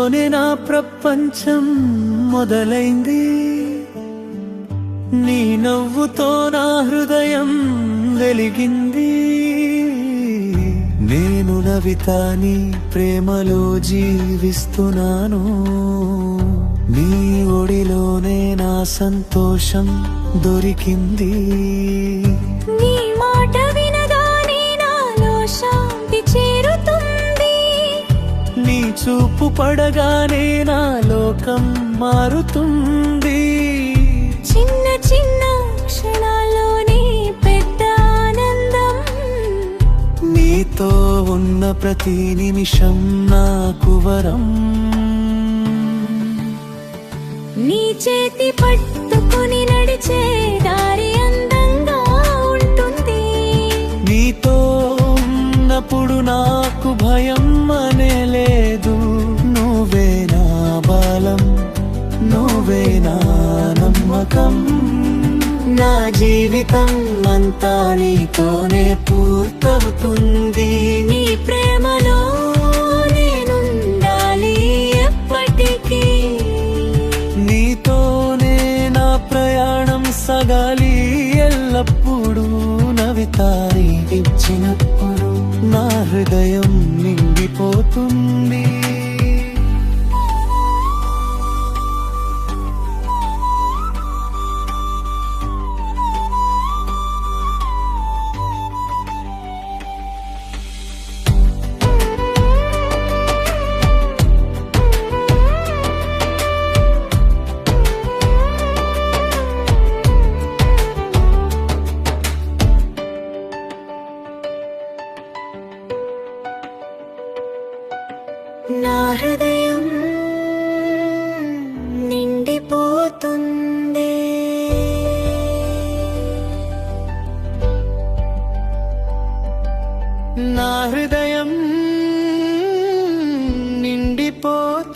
నీతోనే నా ప్రపంచం మొదలైంది, నీ నవ్వుతో నా హృదయం వెలిగింది. నేను నవితాని ప్రేమలో జీవిస్తున్నాను, నీ ఒడిలోనే నా సంతోషం దొరికింది. నీ మాట వినగానే నాలో శాంతి చేరుతుంది, నీ చూపు పడగానే నా లోకం మారుతుంది. చిన్న చిన్న క్షణాల్లోనే పెద్ద ఆనందం, నీతో ఉన్న ప్రతి నిమిషం నాకు వరం. నీ చేతి పట్టుకొని నడిచే దారి అందంగా ఉంటుంది, నీతో ఉన్నప్పుడు నాకు భయం అనే లేదు. నువ్వే నా బలం, నువ్వే నా నమ్మకం, నా జీవితం అంతా నీతోనే పూర్తవుతుంది. నీ ప్రేమలో నేనుండాలి ఎప్పటికీ, నీతోనే నా ప్రయాణం సాగాలి ఎల్లప్పుడూ. నవితాని ఇచ్చినప్పుడు నా హృదయం నిండిపోతుంది. నా హృదయం నిండిపోతుంది. నా హృదయం నిండిపోతుంది.